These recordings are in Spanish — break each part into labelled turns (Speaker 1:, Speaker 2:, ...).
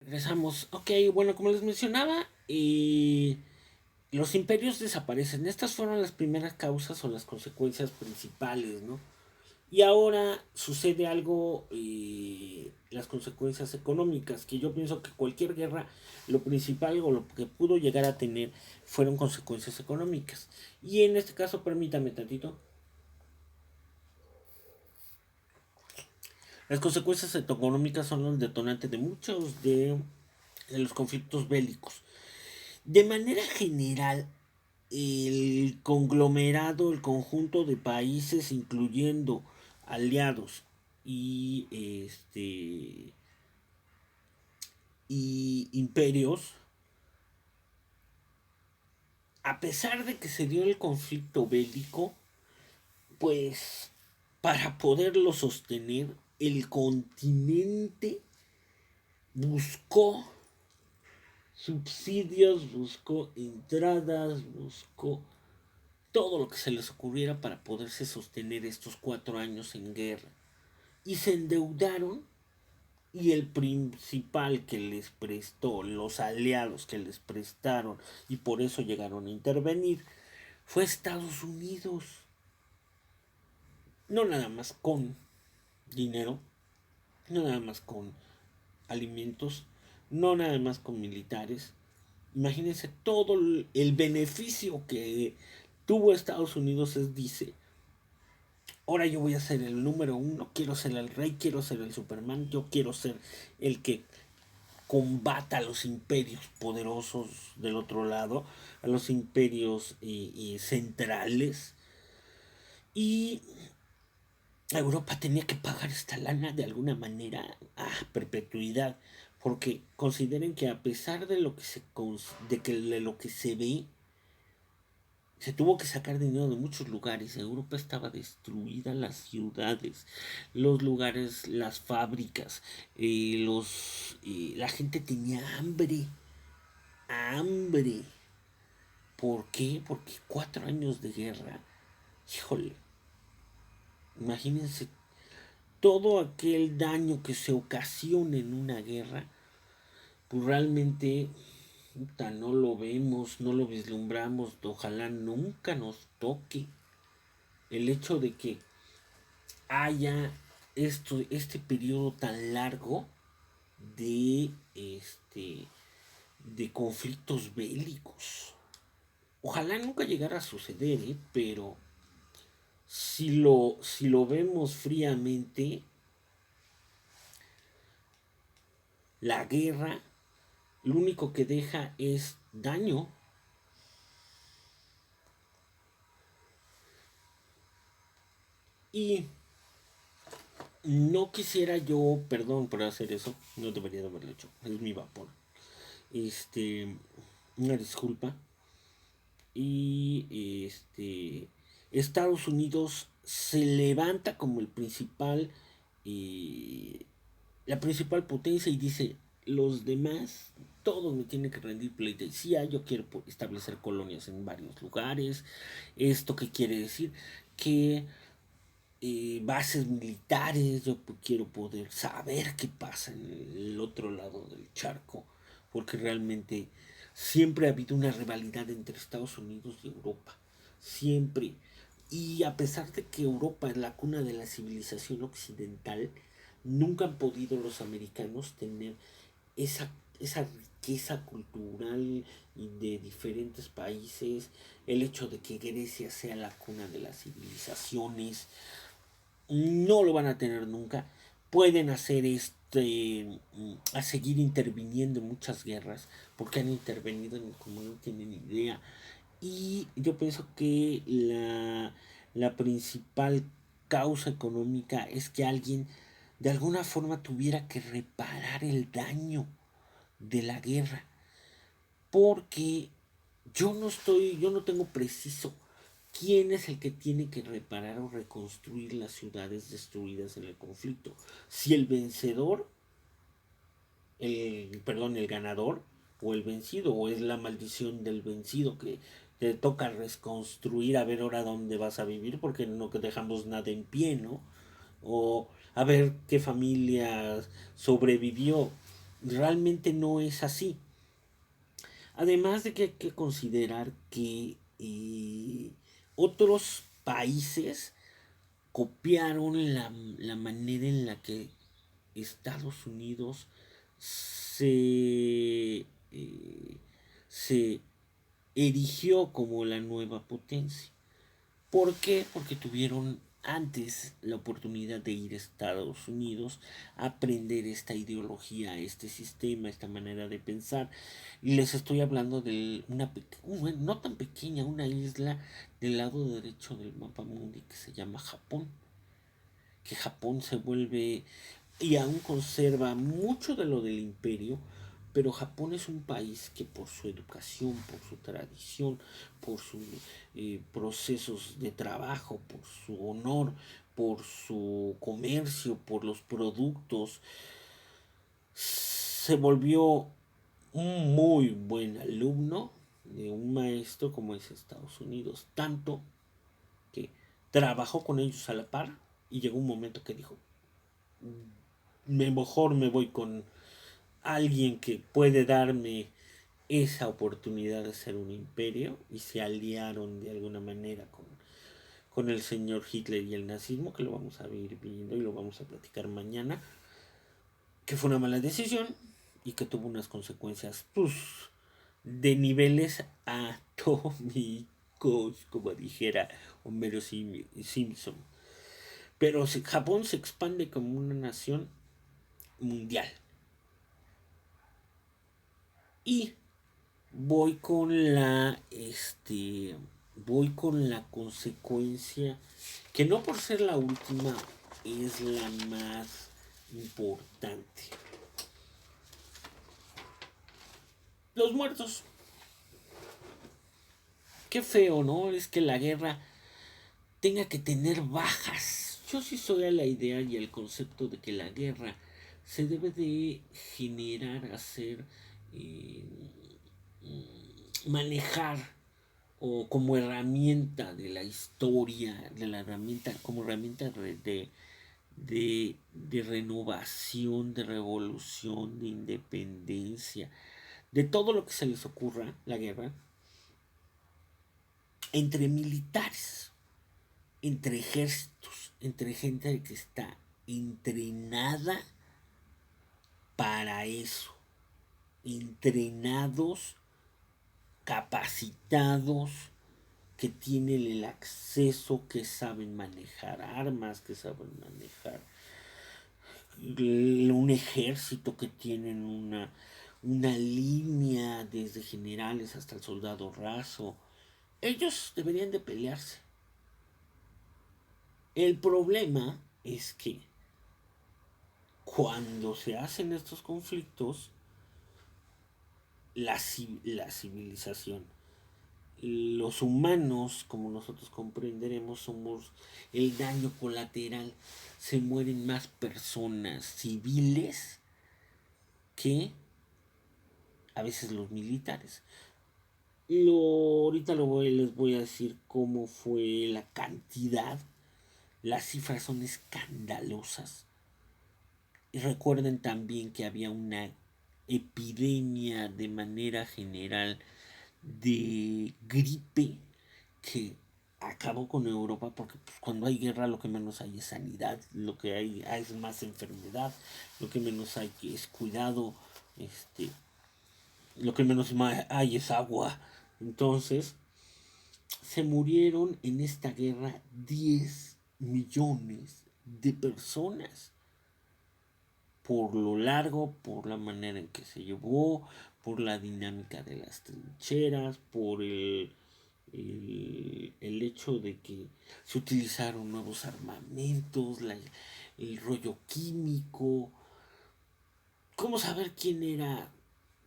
Speaker 1: Regresamos. Ok, bueno, como les mencionaba, los imperios desaparecen. Estas fueron las primeras causas o las consecuencias principales, ¿no? Y ahora sucede algo, las consecuencias económicas, que yo pienso que cualquier guerra, lo principal o lo que pudo llegar a tener fueron consecuencias económicas. Y en este caso, permítame tantito, las consecuencias económicas son los detonantes de muchos de los conflictos bélicos. De manera general, el conglomerado, el conjunto de países, incluyendo aliados y y imperios, a pesar de que se dio el conflicto bélico, pues para poderlo sostener, el continente buscó subsidios, buscó entradas, buscó todo lo que se les ocurriera para poderse sostener estos 4 años en guerra. Y se endeudaron y el principal que les prestó, los aliados que les prestaron y por eso llegaron a intervenir, fue Estados Unidos. No nada más con dinero, no nada más con alimentos, no nada más con militares. Imagínense todo el beneficio que tuvo Estados Unidos, dice, ahora yo voy a ser el número uno, quiero ser el rey, quiero ser el Superman, yo quiero ser el que combata a los imperios poderosos del otro lado, a los imperios centrales. Y Europa tenía que pagar esta lana de alguna manera a perpetuidad, porque consideren que a pesar de lo que de lo que se ve, se tuvo que sacar dinero de muchos lugares. Europa estaba destruida, las ciudades, los lugares, las fábricas, la gente tenía hambre, hambre. ¿Por qué? Porque 4 años de guerra, híjole, imagínense todo aquel daño que se ocasiona en una guerra, pues realmente puta, no lo vemos, no lo vislumbramos, ojalá nunca nos toque el hecho de que haya este periodo tan largo de de conflictos bélicos. Ojalá nunca llegara a suceder, pero si lo vemos fríamente, la guerra lo único que deja es daño. Y no quisiera yo, perdón por hacer eso, no debería de haberlo hecho, es mi vapor. Este, una disculpa. Y Estados Unidos se levanta como el principal, eh, la principal potencia y dice, los demás, todos me tienen que rendir pleitesía, yo quiero establecer colonias en varios lugares. ¿Esto qué quiere decir? Que bases militares, yo quiero poder saber qué pasa en el otro lado del charco, porque realmente siempre ha habido una rivalidad entre Estados Unidos y Europa, siempre. Y a pesar de que Europa es la cuna de la civilización occidental, nunca han podido los americanos tener esa riqueza cultural y de diferentes países, el hecho de que Grecia sea la cuna de las civilizaciones, no lo van a tener nunca. Pueden hacer a seguir interviniendo en muchas guerras, porque han intervenido en como no tienen idea. Y yo pienso que la principal causa económica es que alguien de alguna forma tuviera que reparar el daño de la guerra, porque yo no tengo preciso quién es el que tiene que reparar o reconstruir las ciudades destruidas en el conflicto. Si el vencedor, perdón, el ganador o el vencido, o es la maldición del vencido que te toca reconstruir a ver ahora dónde vas a vivir porque no dejamos nada en pie, ¿no? O a ver qué familia sobrevivió. realmente no es así. Además de que hay que considerar que otros países copiaron la manera en la que Estados Unidos se erigió como la nueva potencia. ¿Por qué? Porque tuvieron antes la oportunidad de ir a Estados Unidos a aprender esta ideología, este sistema, esta manera de pensar. Y les estoy hablando de bueno, no tan pequeña, una isla del lado derecho del mapa mundi que se llama Japón. Que Japón se vuelve y aún conserva mucho de lo del imperio, pero Japón es un país que por su educación, por su tradición, por sus procesos de trabajo, por su honor, por su comercio, por los productos, se volvió un muy buen alumno de un maestro como es Estados Unidos, tanto que trabajó con ellos a la par y llegó un momento que dijo, mejor me voy con alguien que puede darme esa oportunidad de ser un imperio, y se aliaron de alguna manera con el señor Hitler y el nazismo, que lo vamos a ir viendo y lo vamos a platicar mañana, que fue una mala decisión y que tuvo unas consecuencias pues, de niveles atómicos, como dijera Homero Simpson. Pero Japón se expande como una nación mundial. Y voy con voy con la consecuencia que no por ser la última es la más importante. Los muertos. Qué feo, ¿no? Es que la guerra tenga que tener bajas. Yo sí soy a la idea y el concepto de que la guerra se debe de generar, hacer, eh, manejar o como herramienta de la historia, de la herramienta, como herramienta de renovación, de revolución, de independencia, de todo lo que se les ocurra, la guerra, entre militares, entre ejércitos, entre gente que está entrenada para eso, entrenados, capacitados, que tienen el acceso, que saben manejar armas, que saben manejar un ejército, que tienen una línea desde generales hasta el soldado raso. Ellos deberían de pelearse. El problema es que cuando se hacen estos conflictos, la civilización, los humanos, como nosotros comprenderemos, somos el daño colateral. Se mueren más personas civiles que a veces los militares. Ahorita les voy a decir cómo fue la cantidad. Las cifras son escandalosas. Y recuerden también que había una epidemia de manera general de gripe que acabó con Europa, porque pues, cuando hay guerra lo que menos hay es sanidad, lo que hay es más enfermedad, lo que menos hay es cuidado, lo que menos hay es agua. Entonces se murieron en esta guerra 10 millones de personas, por lo largo, por la manera en que se llevó, por la dinámica de las trincheras, por el hecho de que se utilizaron nuevos armamentos, el rollo químico, cómo saber quién era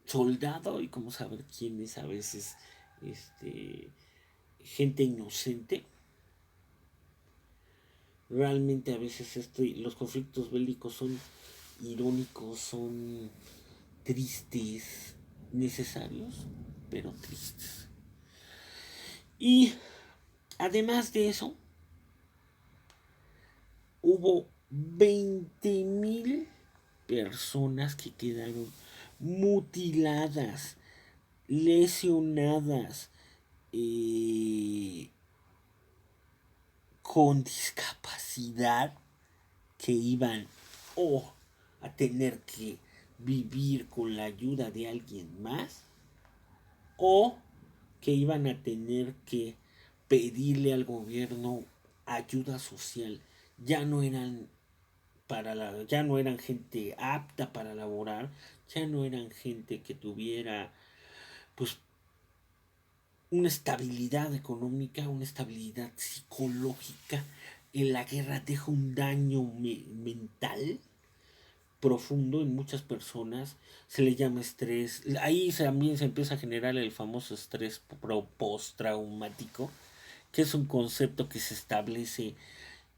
Speaker 1: soldado y cómo saber quién es a veces gente inocente. Realmente a veces los conflictos bélicos son irónicos, son tristes, necesarios, pero tristes. Y además de eso, hubo 20,000 personas que quedaron mutiladas, lesionadas, eh, con discapacidad, que iban o a tener que vivir con la ayuda de alguien más, o que iban a tener que pedirle al gobierno ayuda social. Ya no eran ya no eran gente apta para laborar, ya no eran gente que tuviera pues una estabilidad económica, una estabilidad psicológica. En la guerra deja un daño mental profundo en muchas personas, se le llama estrés. Ahí también se empieza a generar el famoso estrés postraumático, que es un concepto que se establece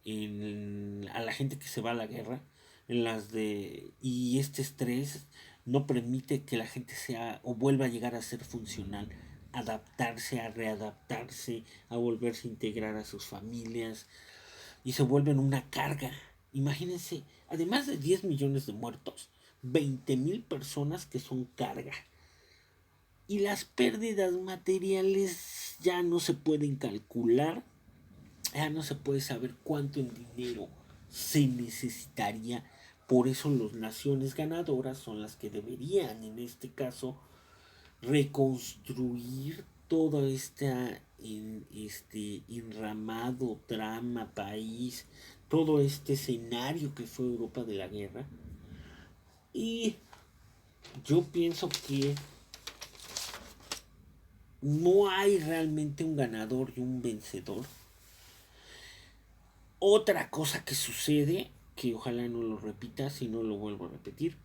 Speaker 1: a la gente que se va a la guerra, y este estrés no permite que la gente sea o vuelva a llegar a ser funcional, adaptarse, a readaptarse, a volverse a integrar a sus familias, y se vuelven una carga. Imagínense, además de 10 millones de muertos, 20,000 personas que son carga. Y las pérdidas materiales ya no se pueden calcular, ya no se puede saber cuánto en dinero se necesitaría. Por eso las naciones ganadoras son las que deberían, en este caso, reconstruir todo este enramado, trama, país, todo este escenario que fue Europa de la guerra. Y yo pienso que no hay realmente un ganador y un vencedor. Otra cosa que sucede, que ojalá no lo repita, si no lo vuelvo a repetir,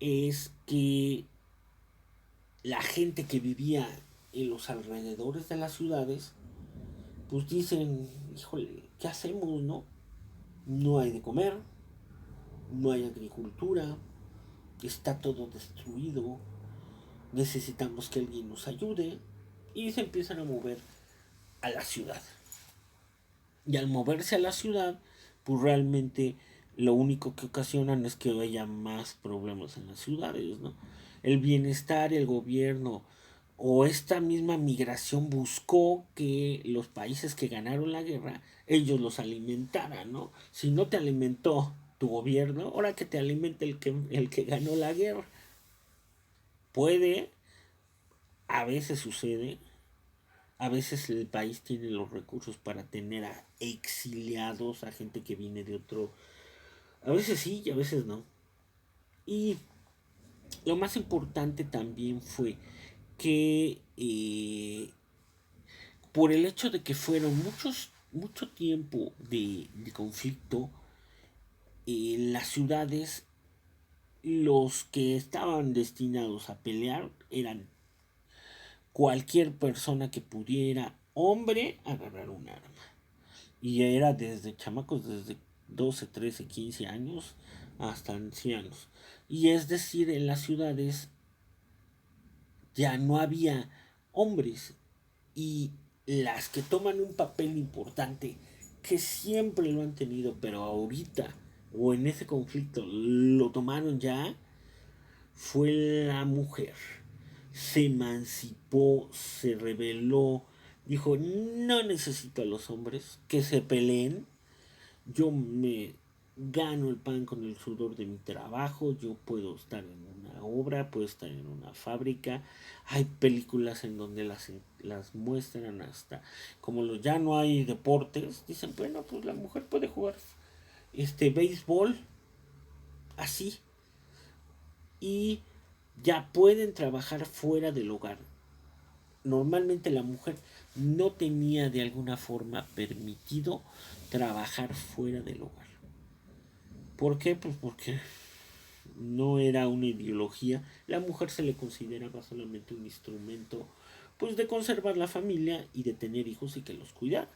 Speaker 1: es que la gente que vivía en los alrededores de las ciudades, pues dicen, híjole, ¿qué hacemos, no? No hay de comer, no hay agricultura, está todo destruido, necesitamos que alguien nos ayude, y se empiezan a mover a la ciudad. Y al moverse a la ciudad, pues realmente lo único que ocasionan es que haya más problemas en las ciudades, ¿no? El bienestar, el gobierno o esta misma migración buscó que los países que ganaron la guerra, ellos los alimentaran, ¿no? Si no te alimentó tu gobierno, ahora que te alimente el que ganó la guerra. Puede, a veces sucede, a veces el país tiene los recursos para tener a exiliados, a gente que viene de otro. A veces sí y a veces no. Y lo más importante también fue que por el hecho de que fueron mucho tiempo de conflicto, en las ciudades los que estaban destinados a pelear eran cualquier persona que pudiera, hombre, agarrar un arma. Y era desde chamacos, desde 12 13 15 años hasta ancianos. Y es decir, en las ciudades ya no había hombres. Y las que toman un papel importante, que siempre lo han tenido, pero ahorita o en ese conflicto lo tomaron ya, fue la mujer. Se emancipó, se rebeló, dijo, no necesito a los hombres, que se peleen, yo me gano el pan con el sudor de mi trabajo, yo puedo estar en una obra, puedo estar en una fábrica. Hay películas en donde las muestran hasta, como ya no hay deportes, dicen, bueno, pues la mujer puede jugar béisbol así, y ya pueden trabajar fuera del hogar. Normalmente la mujer no tenía de alguna forma permitido trabajar fuera del hogar. ¿Por qué? Pues porque no era una ideología. La mujer se le consideraba solamente un instrumento, pues, de conservar la familia y de tener hijos y que los cuidara.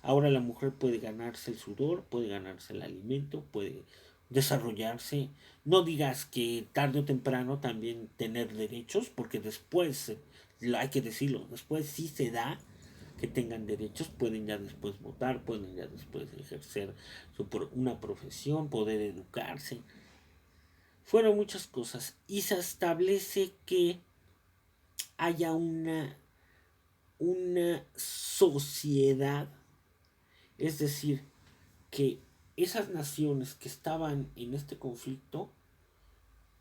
Speaker 1: Ahora la mujer puede ganarse el sudor, puede ganarse el alimento, puede desarrollarse. No digas que tarde o temprano también tener derechos, porque después, hay que decirlo, después sí se da que tengan derechos, pueden ya después votar, pueden ya después ejercer una profesión, poder educarse. fueron muchas cosas y se establece que haya una sociedad, es decir, que esas naciones que estaban en este conflicto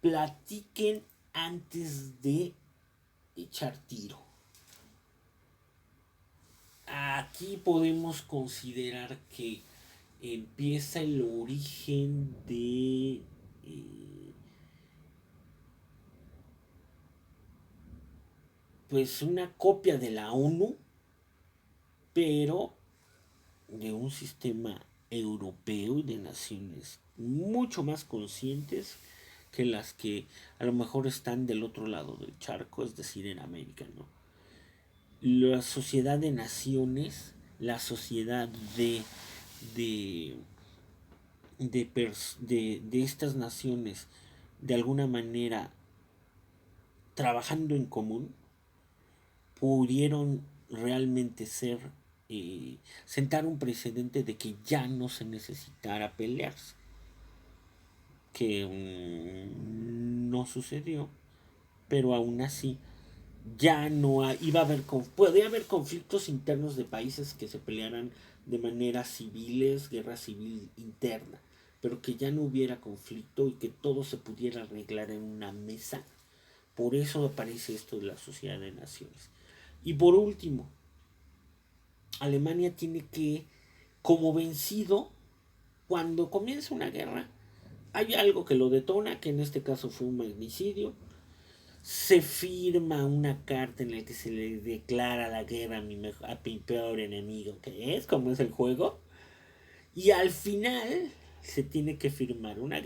Speaker 1: platiquen antes de echar tiro. Aquí podemos considerar que empieza el origen de pues una copia de la ONU, pero de un sistema europeo y de naciones mucho más conscientes que las que a lo mejor están del otro lado del charco, es decir, en América, ¿no? La sociedad de naciones, la sociedad de, de estas naciones, de alguna manera trabajando en común, pudieron realmente ser, sentar un precedente de que ya no se necesitara pelearse, que no sucedió, pero aún así ya no iba a haber, podía haber conflictos internos de países que se pelearan de manera civiles, guerra civil interna, pero que ya no hubiera conflicto y que todo se pudiera arreglar en una mesa. Por eso aparece esto de la sociedad de naciones. Y por último, Alemania tiene que, como vencido, cuando comienza una guerra, hay algo que lo detona, que en este caso fue un magnicidio. Se firma una carta en la que se le declara la guerra a mi peor enemigo, que es como es el juego. Y al final se tiene que firmar una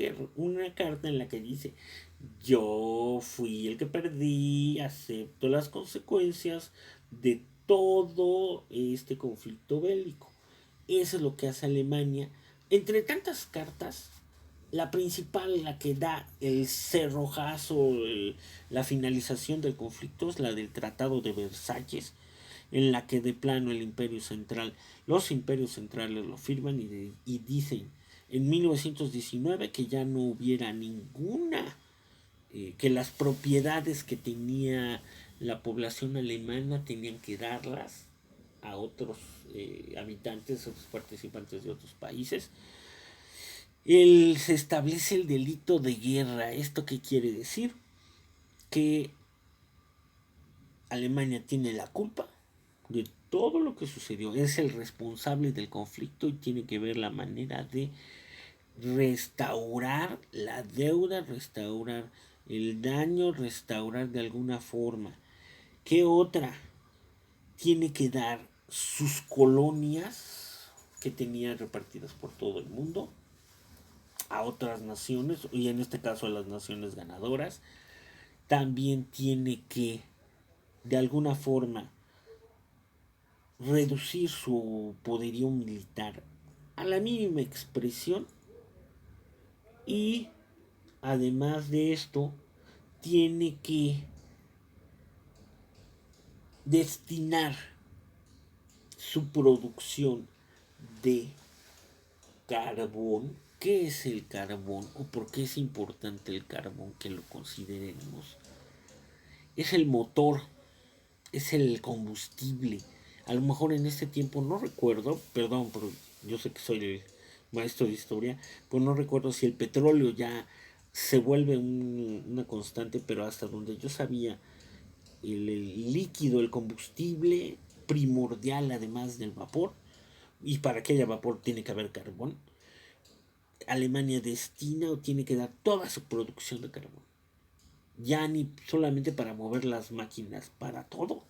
Speaker 1: carta en la que dice: yo fui el que perdí, acepto las consecuencias de todo este conflicto bélico. Eso es lo que hace Alemania. Entre tantas cartas, la principal, la que da el cerrojazo, la finalización del conflicto, es la del Tratado de Versalles, en la que de plano el Imperio Central, los imperios centrales lo firman y dicen en 1919 que ya no hubiera ninguna, que las propiedades que tenía la población alemana tenían que darlas a otros habitantes, otros participantes de otros países. Se establece el delito de guerra. ¿Esto qué quiere decir? Que Alemania tiene la culpa de todo lo que sucedió, es el responsable del conflicto y tiene que ver la manera de restaurar la deuda, restaurar el daño, restaurar de alguna forma. ¿Qué otra? Tiene que dar sus colonias que tenía repartidas por todo el mundo a otras naciones, y en este caso a las naciones ganadoras. También tiene que de alguna forma reducir su poderío militar a la mínima expresión, y además de esto tiene que destinar su producción de carbón. ¿Qué es el carbón o por qué es importante el carbón que lo consideremos? Es el motor, es el combustible. A lo mejor en este tiempo no recuerdo, perdón, pero yo sé que soy el maestro de historia, pues no recuerdo si el petróleo ya se vuelve una constante, pero hasta donde yo sabía, el líquido, el combustible primordial además del vapor, y para que haya vapor tiene que haber carbón. Alemania destina o tiene que dar toda su producción de carbón. Ya ni solamente para mover las máquinas, para todo.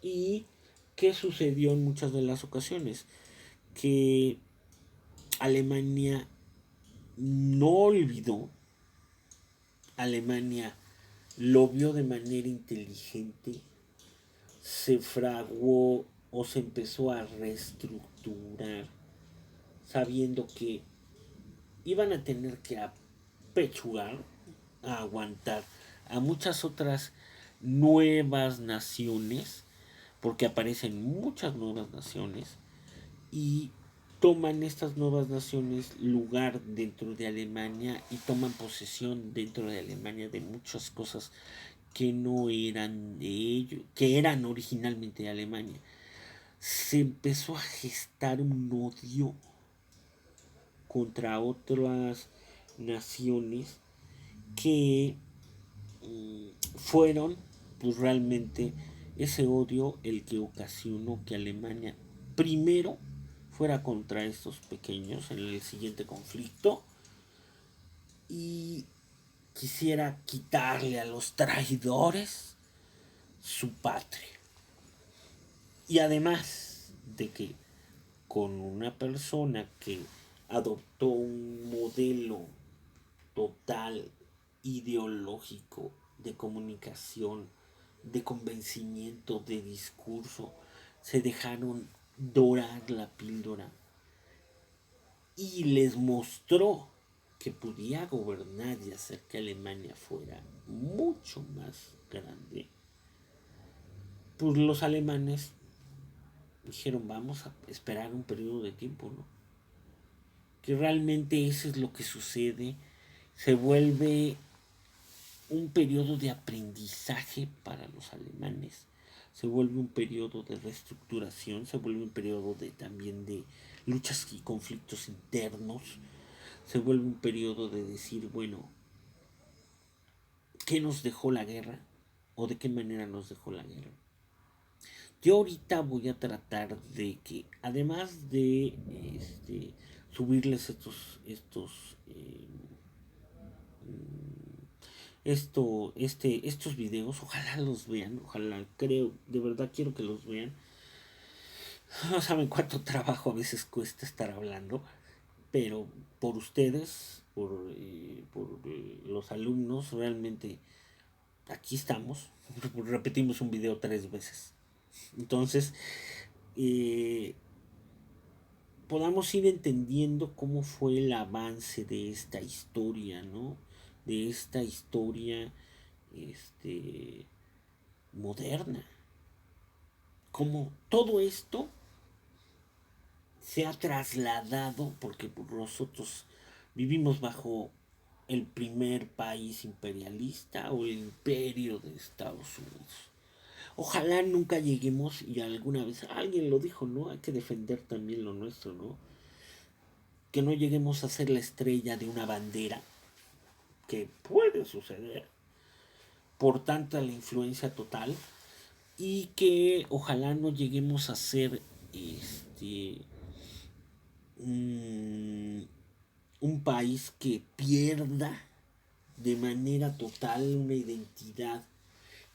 Speaker 1: ¿Y qué sucedió en muchas de las ocasiones? Que Alemania no olvidó, Alemania lo vio de manera inteligente, se fraguó o se empezó a reestructurar, sabiendo que iban a tener que apechugar, a aguantar a muchas otras nuevas naciones, porque aparecen muchas nuevas naciones, y toman estas nuevas naciones lugar dentro de Alemania y toman posesión dentro de Alemania de muchas cosas que no eran de ellos, que eran originalmente de Alemania. Se empezó a gestar un odio contra otras naciones que fueron pues realmente ese odio el que ocasionó que Alemania primero fuera contra estos pequeños en el siguiente conflicto y quisiera quitarle a los traidores su patria. Y además de que con una persona que adoptó un modelo total ideológico de comunicación, de convencimiento, de discurso, se dejaron dorar la píldora y les mostró que podía gobernar y hacer que Alemania fuera mucho más grande. Pues los alemanes dijeron, vamos a esperar un periodo de tiempo, ¿no? Que realmente eso es lo que sucede. Se vuelve un periodo de aprendizaje para los alemanes, se vuelve un periodo de reestructuración, se vuelve un periodo de también de luchas y conflictos internos, se vuelve un periodo de decir, bueno, ¿qué nos dejó la guerra? ¿O de qué manera nos dejó la guerra? Yo ahorita voy a tratar de que, además de subirles estos videos, ojalá los vean, ojalá, creo, de verdad quiero que los vean. No saben cuánto trabajo a veces cuesta estar hablando, pero por ustedes, por los alumnos, realmente aquí estamos. Repetimos un video 3 veces. Entonces, eh, podamos ir entendiendo cómo fue el avance de esta historia, ¿no? De esta historia este, moderna. Como todo esto se ha trasladado, porque nosotros vivimos bajo el primer país imperialista o el imperio de Estados Unidos. Ojalá nunca lleguemos, y alguna vez alguien lo dijo, ¿no? Hay que defender también lo nuestro, ¿no? Que no lleguemos a ser la estrella de una bandera, que puede suceder, por tanta la influencia total, y que ojalá no lleguemos a ser un país que pierda de manera total una identidad,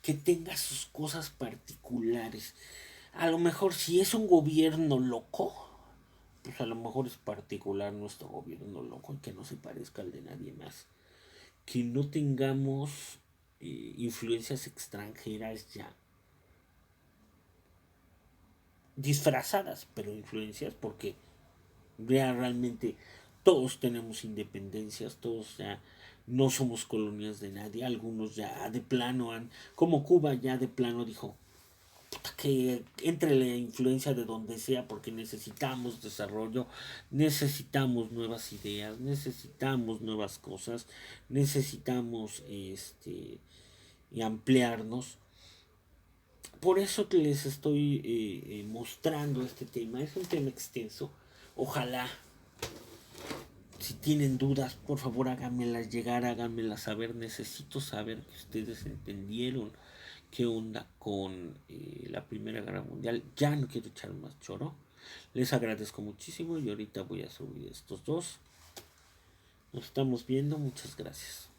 Speaker 1: que tenga sus cosas particulares. A lo mejor si es un gobierno loco, pues a lo mejor es particular nuestro gobierno loco y que no se parezca al de nadie más. Que no tengamos influencias extranjeras ya disfrazadas, pero influencias porque ya realmente todos tenemos independencias, todos ya no somos colonias de nadie, algunos ya de plano han, como Cuba ya de plano dijo que entre la influencia de donde sea porque necesitamos desarrollo, necesitamos nuevas ideas, necesitamos nuevas cosas, necesitamos y ampliarnos. Por eso que les estoy mostrando este tema. Es un tema extenso. Ojalá, si tienen dudas, por favor háganmelas llegar, háganmelas saber. Necesito saber que ustedes entendieron qué onda con la Primera Guerra Mundial. Ya no quiero echar más choro. Les agradezco muchísimo y ahorita voy a subir estos dos. Nos estamos viendo. Muchas gracias.